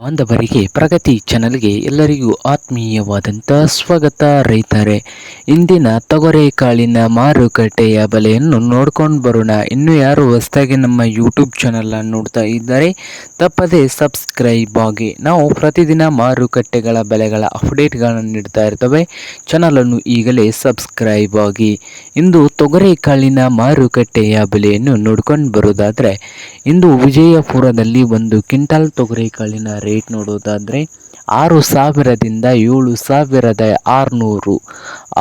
ಬಾಂಧವರಿಗೆ ಪ್ರಗತಿ ಚಾನಲ್ಗೆ ಎಲ್ಲರಿಗೂ ಆತ್ಮೀಯವಾದಂಥ ಸ್ವಾಗತ. ರೈತರೇ, ಇಂದಿನ ತೊಗರೆ ಕಾಳಿನ ಮಾರುಕಟ್ಟೆಯ ಬೆಲೆಯನ್ನು ನೋಡ್ಕೊಂಡು ಬರೋಣ. ಇನ್ನು ಯಾರು ಹೊಸದಾಗಿ ನಮ್ಮ ಯೂಟ್ಯೂಬ್ ಚಾನಲ್ನ ನೋಡ್ತಾ ಇದ್ದಾರೆ ತಪ್ಪದೇ ಸಬ್ಸ್ಕ್ರೈಬ್ ಆಗಿ. ನಾವು ಪ್ರತಿದಿನ ಮಾರುಕಟ್ಟೆಗಳ ಬೆಲೆಗಳ ಅಪ್ಡೇಟ್ಗಳನ್ನು ನೀಡ್ತಾ ಇರ್ತವೆ. ಚಾನಲನ್ನು ಈಗಲೇ ಸಬ್ಸ್ಕ್ರೈಬ್ ಆಗಿ. ಇಂದು ತೊಗರೆ ಕಾಳಿನ ಮಾರುಕಟ್ಟೆಯ ಬೆಲೆಯನ್ನು ನೋಡ್ಕೊಂಡು ಬರೋದಾದರೆ, ಇಂದು ವಿಜಯಪುರದಲ್ಲಿ ಒಂದು ಕ್ವಿಂಟಾಲ್ ತೊಗರೆ ಕಾಳಿನ ರೇಟ್ ನೋಡೋದಾದರೆ 6,000ದಿಂದ 7,600,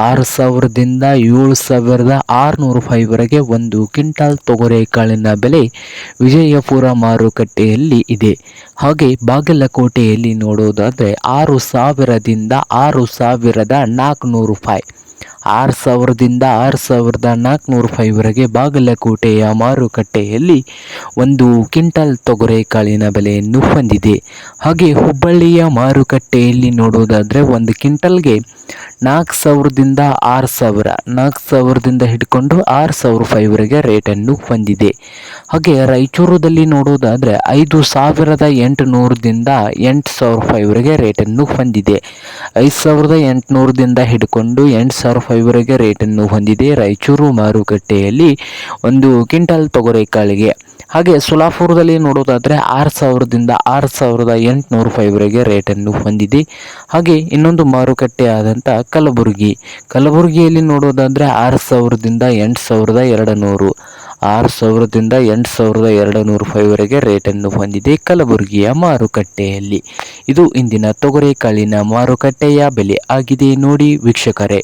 6,000ದಿಂದ 7,600 ರೂಪಾಯಿವರೆಗೆ ಒಂದು ಕ್ವಿಂಟಾಲ್ ತೊಗರೆ ಕಾಳಿನ ಬೆಲೆ ವಿಜಯಪುರ ಮಾರುಕಟ್ಟೆಯಲ್ಲಿ ಇದೆ. ಹಾಗೆ ಬಾಗಲಕೋಟೆಯಲ್ಲಿ ನೋಡೋದಾದರೆ 6,000ದಿಂದ 6,400 ರೂಪಾಯಿ, 6,000ದಿಂದ 6,400 ರೂಪಾಯಿವರೆಗೆ ಬಾಗಲಕೋಟೆಯ ಮಾರುಕಟ್ಟೆಯಲ್ಲಿ ಒಂದು ಕ್ವಿಂಟಲ್ ತೊಗರೆ ಕಾಳಿನ ಬೆಲೆಯನ್ನು ಹೊಂದಿದೆ. ಹಾಗೆ ಹುಬ್ಬಳ್ಳಿಯ ಮಾರುಕಟ್ಟೆಯಲ್ಲಿ ನೋಡೋದಾದರೆ ಒಂದು ಕ್ವಿಂಟಲ್ಗೆ 4,000ದಿಂದ 6,000, 4,000ದಿಂದ ಹಿಡ್ಕೊಂಡು 6,000 ರೂಪಾಯಿವರೆಗೆ ರೇಟನ್ನು ಹೊಂದಿದೆ. ಹಾಗೆ ರಾಯಚೂರದಲ್ಲಿ ನೋಡೋದಾದರೆ 5,800ದಿಂದ 8,000 ರೂಪಾಯಿವರೆಗೆ ರೇಟನ್ನು ಹೊಂದಿದೆ. 5,800ದಿಂದ ಹಿಡ್ಕೊಂಡು 8,000 ರೂಪಾಯಿವರೆಗೆ ರೇಟನ್ನು ಹೊಂದಿದೆ ರಾಯಚೂರು ಮಾರುಕಟ್ಟೆಯಲ್ಲಿ ಒಂದು ಕ್ವಿಂಟಲ್ ತೊಗರೆ ಕಾಳಿಗೆ. ಹಾಗೆ ಸೋಲಾಪುರದಲ್ಲಿ ನೋಡೋದಾದರೆ 6,000ದಿಂದ 6,800 ರೂಪಾಯಿವರೆಗೆ ರೇಟನ್ನು ಹೊಂದಿದೆ. ಹಾಗೆ ಇನ್ನೊಂದು ಮಾರುಕಟ್ಟೆ ಆದಂಥ ಕಲಬುರಗಿಯಲ್ಲಿ ನೋಡೋದಾದರೆ 6,000ದಿಂದ 8,200, 6,000ದಿಂದ 8,200 ರೂಪಾಯಿವರೆಗೆ ರೇಟನ್ನು ಹೊಂದಿದೆ ಕಲಬುರಗಿಯ ಮಾರುಕಟ್ಟೆಯಲ್ಲಿ. ಇದು ಇಂದಿನ ತೊಗರೆ ಕಾಳಿನ ಮಾರುಕಟ್ಟೆಯ ಬೆಲೆ ಆಗಿದೆ ನೋಡಿ ವೀಕ್ಷಕರೇ.